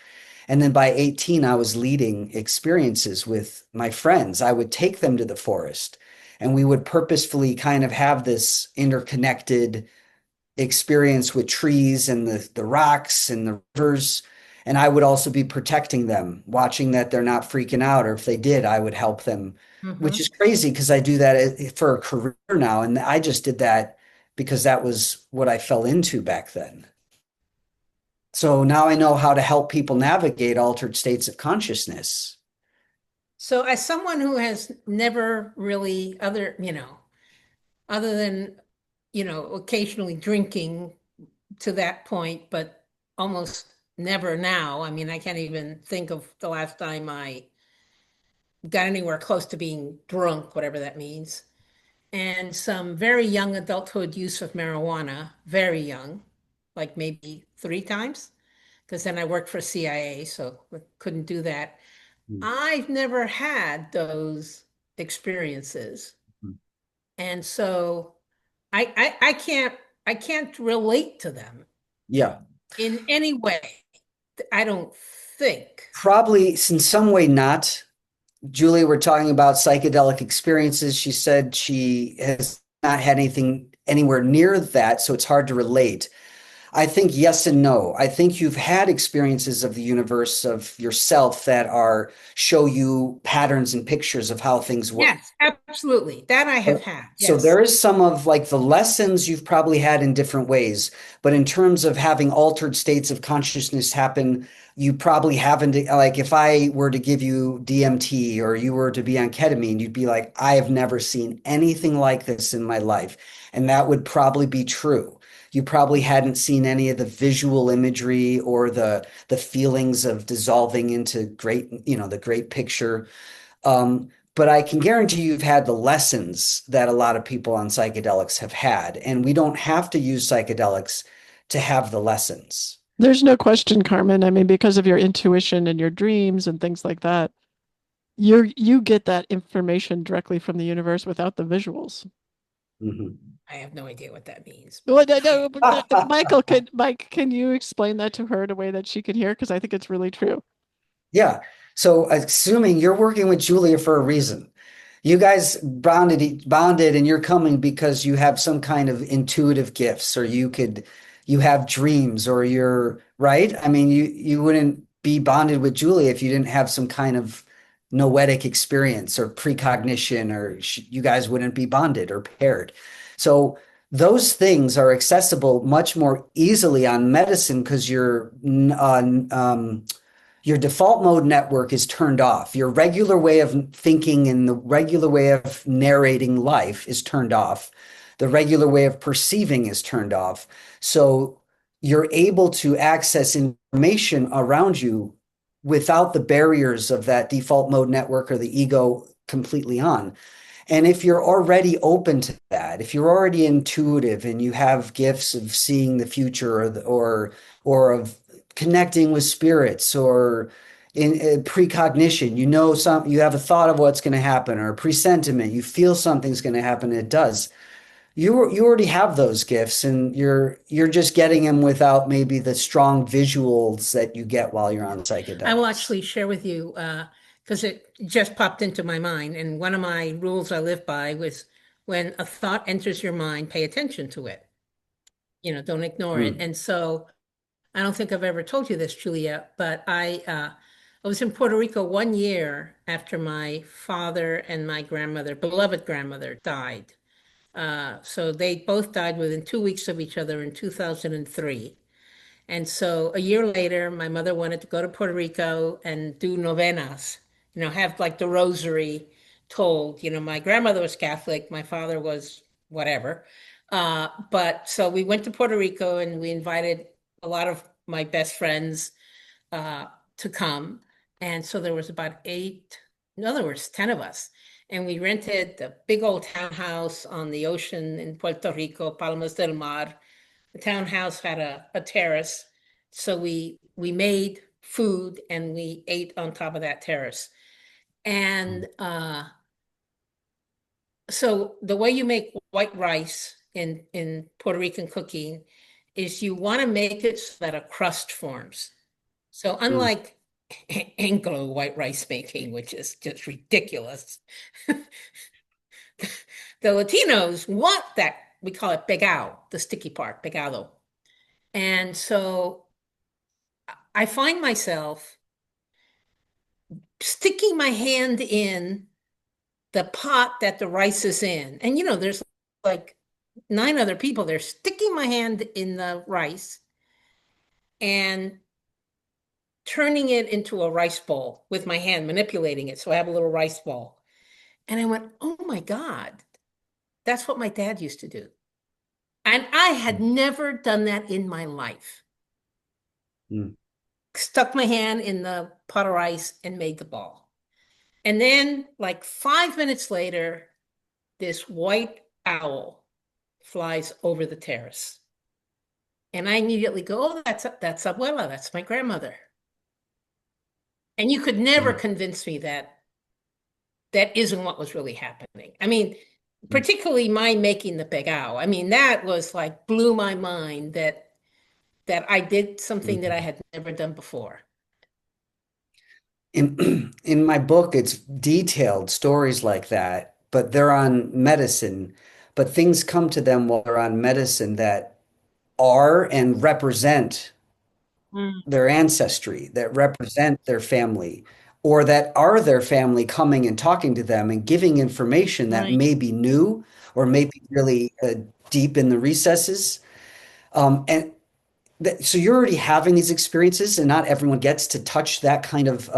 And then by 18, I was leading experiences with my friends. I would take them to the forest and we would purposefully kind of have this interconnected experience with trees and the rocks and the rivers. And I would also be protecting them, watching that they're not freaking out, or if they did, I would help them, which is crazy because I do that for a career now. And I just did that because that was what I fell into back then. So now I know how to help people navigate altered states of consciousness. So, as someone who has never really other than, occasionally drinking to that point, but almost never now. I mean, I can't even think of the last time I got anywhere close to being drunk, whatever that means. And some very young adulthood use of marijuana, very young, like maybe 3 times, because then I worked for CIA, so I couldn't do that. Mm. I've never had those experiences. Mm. And so I can't relate to them Yeah. in any way. I don't think. Probably in some way not. Julie were talking about psychedelic experiences. She said she has not had anything anywhere near that, so it's hard to relate. I think yes and no. I think you've had experiences of the universe of yourself that are show you patterns and pictures of how things work. Yes, absolutely. That I have had. So Yes. there is some of like the lessons you've probably had in different ways, but in terms of having altered states of consciousness happen, you probably haven't, like if I were to give you DMT or you were to be on ketamine, you'd be like, I have never seen anything like this in my life. And that would probably be true. You probably hadn't seen any of the visual imagery or the feelings of dissolving into great, the great picture. But I can guarantee you've had the lessons that a lot of people on psychedelics have had, and we don't have to use psychedelics to have the lessons. There's no question, Carmen. I mean, because of your intuition and your dreams and things like that, you get that information directly from the universe without the visuals. Mhm. I have no idea what that means, Well, but I know, but Mike, can you explain that to her in a way that she can hear? Because I think it's really true. Yeah. So assuming you're working with Julia for a reason, you guys bonded and you're coming because you have some kind of intuitive gifts or you have dreams or you're right. I mean, you wouldn't be bonded with Julia if you didn't have some kind of noetic experience or precognition or you guys wouldn't be bonded or paired. So those things are accessible much more easily on medicine because your default mode network is turned off. Your regular way of thinking and the regular way of narrating life is turned off. The regular way of perceiving is turned off. So you're able to access information around you without the barriers of that default mode network or the ego completely on. And if you're already open to that, if you're already intuitive and you have gifts of seeing the future or of connecting with spirits or in precognition, you have a thought of what's going to happen or a presentiment, you feel something's going to happen, it does. You already have those gifts and you're just getting them without maybe the strong visuals that you get while you're on I will psychedelics. actually share with you because it just popped into my mind. And one of my rules I live by was when a thought enters your mind, pay attention to it. Don't ignore it. Mm, And so I don't think I've ever told you this, Julia, but I was in Puerto Rico 1 year after my father and my grandmother, beloved grandmother, died. So they both died within 2 weeks of each other in 2003. And so a year later, my mother wanted to go to Puerto Rico and do novenas, have like the rosary told. My grandmother was Catholic, my father was whatever. But so we went to Puerto Rico and we invited a lot of my best friends uh, to come. And so there was about eight, in other words, 10 of us. And we rented a big old townhouse on the ocean in Puerto Rico, Palmas del Mar. The townhouse had a terrace. So we made food and we ate on top of that terrace. mm, And so the way you make white rice in Puerto Rican cooking is you want to make it so that a crust forms. So mm, unlike Anglo white rice making, which is just ridiculous, the Latinos want that, we call it pegado, the sticky part, pegado. And so I find myself sticking my hand in the pot that the rice is in. And there's like 9 other people there, sticking my hand in the rice and turning it into a rice bowl with my hand, manipulating it. So I have a little rice bowl. And I went, oh my God, that's what my dad used to do. And I had mm, never done that in my life. mm. Stuck my hand in the pot of rice and made the ball. And then, like 5 minutes later, this white owl flies over the terrace. And I immediately go, oh, that's abuela, that's my grandmother. And you could never Mm, convince me that that isn't what was really happening. I mean, mm, particularly my making the pegao. I mean, that was like blew my mind that I did something that I mm. had never done before. In my book, it's detailed stories like that, but they're on medicine. But things come to them while they're on medicine that are and represent Mm, their ancestry, that represent their family, or that are their family coming and talking to them and giving information that right. may be new or may be really deep in the recesses. And so you're already having these experiences, and not everyone gets to touch that kind of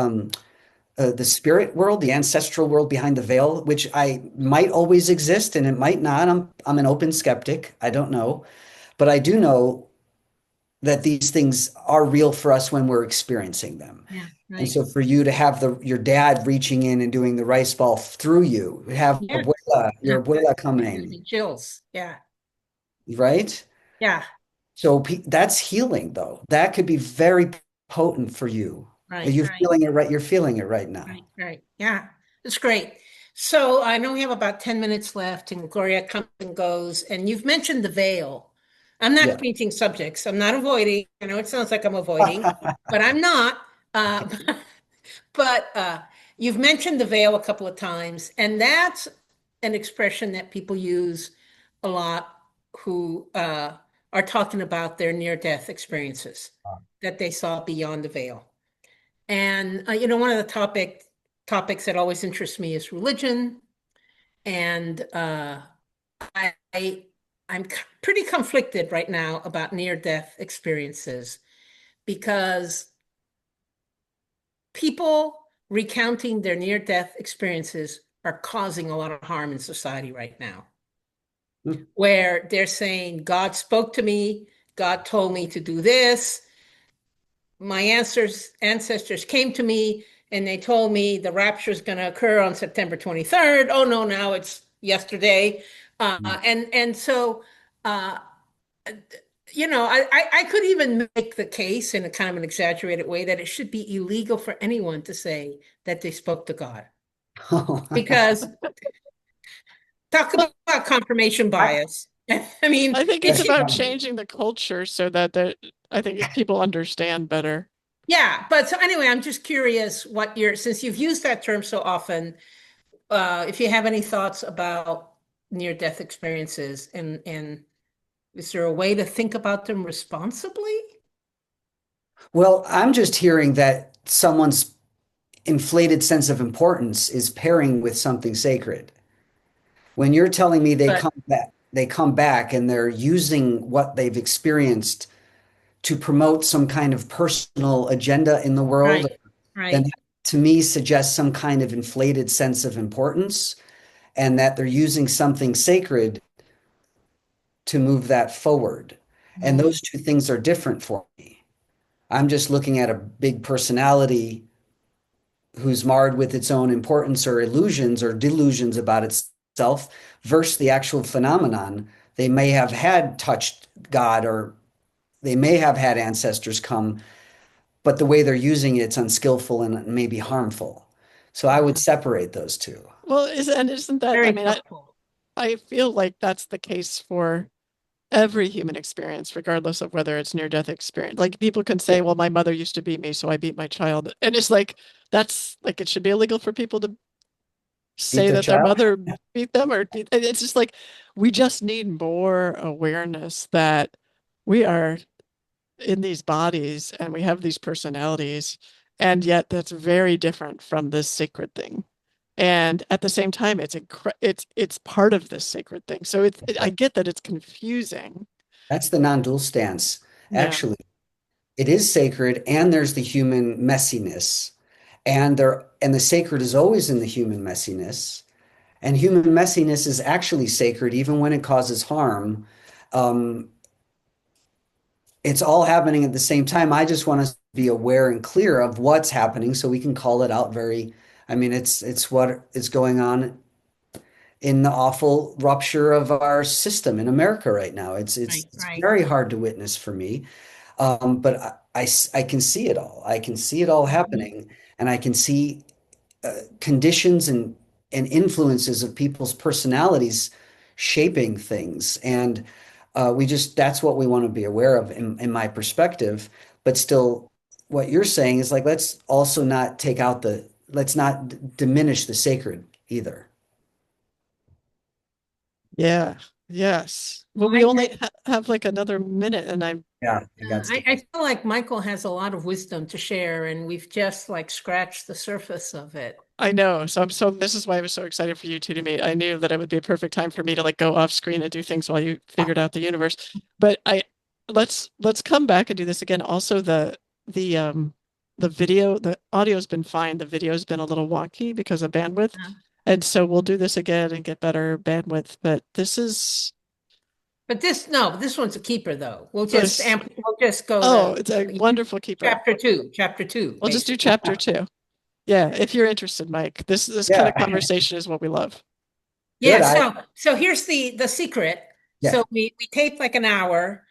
the spirit world, the ancestral world behind the veil, which I might always exist and it might not. I'm an open skeptic. I don't know, but I do know that these things are real for us when we're experiencing them. Yeah, And right. so for you to have your dad reaching in and doing the rice ball through you, have Yeah. abuela, Yeah. your abuela It gives coming, me chills. Yeah. right? Yeah. So that's healing though. That could be very potent for you. Are Right. you Right. feeling it right? You're feeling it right now. Right. Right. Yeah. It's great. So I know we have about 10 minutes left, and Gloria comes and goes. And you've mentioned the veil. I'm not Yeah. changing subjects. I'm not avoiding. I know it sounds like I'm avoiding, but I'm not. Uh, but you've mentioned the veil a couple of times, and that's an expression that people use a lot who are talking about their near-death experiences that they saw beyond the veil. And one of the topics that always interests me is religion, and I I'm pretty conflicted right now about near-death experiences because people recounting their near-death experiences are causing a lot of harm in society right now, Hmm. where they're saying, God spoke to me, God told me to do this. My ancestors came to me and they told me the rapture is going to occur on September 23rd. Oh no, now it's yesterday. And so uh, I could even make the case in a kind of an exaggerated way that it should be illegal for anyone to say that they spoke to God. Because talk about confirmation I, bias. I mean, I think it's it's, about changing the culture so that I think people understand better. yeah, but so anyway, I'm just curious since you've used that term so often, if you have any thoughts about near-death experiences and is there a way to think about them responsibly? well, I'm just hearing that someone's inflated sense of importance is pairing with something sacred. When you're telling me But they come back and they're using what they've experienced to promote some kind of personal agenda in the world, right, then right. that to me suggests some kind of inflated sense of importance and that they're using something sacred to move that forward. And Mm, those two things are different for me. I'm just looking at a big personality who's marred with its own importance or illusions or delusions about itself versus the actual phenomenon. They may have had touched God or they may have had ancestors come, but the way they're using it's unskillful and maybe harmful. So I would mm. separate those two. Well, isn't that, I Very mean, helpful. I feel like that's the case for every human experience, regardless of whether it's near death experience. Like people can say, well, my mother used to beat me, so I beat my child. And it's like, that's like, it should be illegal for people to Beat say their that their child? mother beat them and it's just like, we just need more awareness that we are in these bodies and we have these personalities. And yet that's very different from this sacred thing. And at the same time, it's part of this sacred thing. So I get that it's confusing. That's the non-dual stance. Yeah. Actually, it is sacred and there's the human messiness. And the sacred is always in the human messiness. And human messiness is actually sacred even when it causes harm. Um, it's all happening at the same time. I just want us to be aware and clear of what's happening so we can call it out very, I mean, it's what is going on in the awful rupture of our system in America right now. Right, It's right. very hard to witness for me. But I can see it all. I can see it all Mhm. happening, and I can see conditions and influences of people's personalities shaping things. And we just that's what we want to be aware of in my perspective, but still what you're saying is like, let's also not take out let's not diminish the sacred either. Yeah. Yes. Well, Well, we only have like another minute, and Yeah, I got to. I feel like Michael has a lot of wisdom to share, and we've just like scratched the surface of it. I know. So this is why I was so excited for you two to meet. I knew that it would be a perfect time for me to like go off screen and do things while you figured out the universe. But let's come back and do this again. Also, the the video, the audio's been fine. The video's been a little wonky because of bandwidth. Yeah. And so we'll do this again and get better bandwidth. But this is But no, this one's a keeper though. this. We'll just go Oh, to it's a wonderful keeper. chapter two, We'll just do basically. chapter 2. Yeah, if you're interested, Mike. This kind of Yeah, conversation is what we love. Yeah, good. so here's the secret. Yeah. So we tape like an hour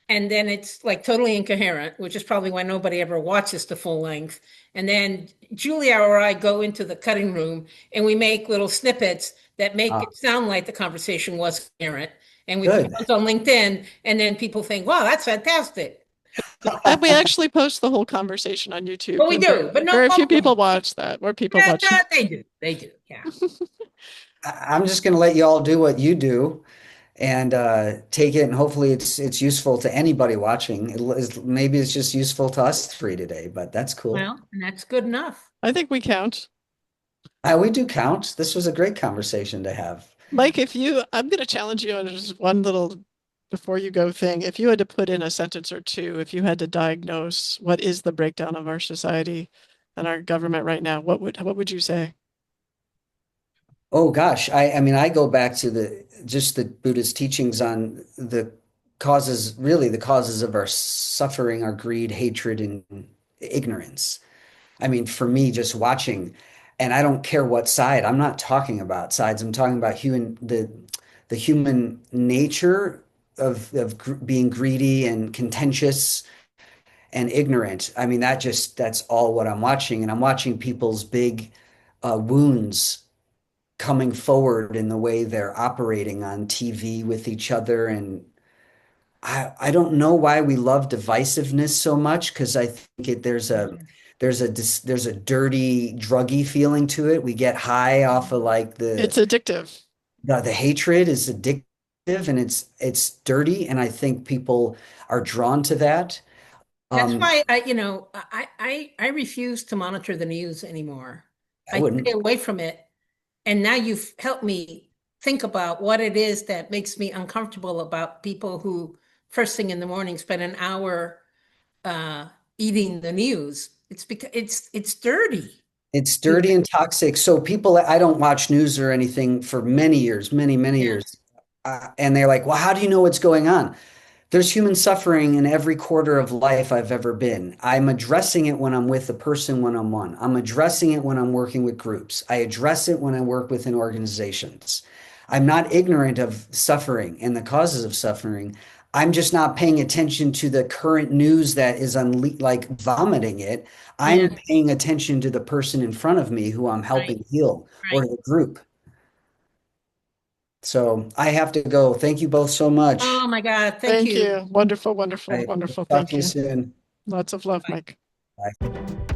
and then it's like totally incoherent, which is probably why nobody ever watches the full length. And then Julia or I go into the cutting room and we make little snippets that make Uh, it sound like the conversation was coherent. And we put Good. those on LinkedIn, and then people think, wow, that's fantastic. And we actually post the whole conversation on YouTube. But we And do, but no very few people problem. watch that. More people Yeah, watch. no, they do. Yeah. I'm just going to let you all do what you do and take it, and hopefully it's useful to anybody watching. Maybe it's just useful to us three today, but that's cool. Well, and that's good enough. I think we count. We do count. This was a great conversation to have. Mike, I'm going to challenge you on just one little before you go thing. If you had to put in a sentence or two, if you had to diagnose what is the breakdown of our society and our government right now, what would you say? Oh gosh, I mean, I go back to the Buddhist teachings on really the causes of our suffering, our greed, hatred, and ignorance. I mean, for me, just watching, and I don't care what side. I'm not talking about sides. I'm talking about the human nature of being greedy and contentious and ignorant. I mean, that's all what I'm watching, and I'm watching people's big wounds coming forward in the way they're operating on TV with each other. And I don't know why we love divisiveness so much, because I think there's a dirty, druggy feeling to it. We get high off of like It's addictive. the hatred is addictive, and it's dirty, and I think people are drawn to that. That's Um, why I refuse to monitor the news anymore. I I stay wouldn't. away from it. And now you've helped me think about what it is that makes me uncomfortable about people who first thing in the morning spend an hour uh, eating the news. It's because it's dirty. It's dirty and toxic. So people, I don't watch news or anything for many years, many Yeah, years. And they're like, well, how do you know what's going on? There's human suffering in every quarter of life I've ever been. I'm addressing it when I'm with a person one-on-one. I'm addressing it when I'm working with groups. I address it when I work within organizations. I'm not ignorant of suffering and the causes of suffering. I'm just not paying attention to the current news that is like vomiting it. yeah, I'm paying attention to the person in front of me who I'm right, helping heal, or right. the group. So I have to go. Thank you both so much. Oh my God, thank Thank you. you. Wonderful, wonderful, All right. wonderful. Talk Thank to you you. soon. Lots of love, Bye. Mike. Bye.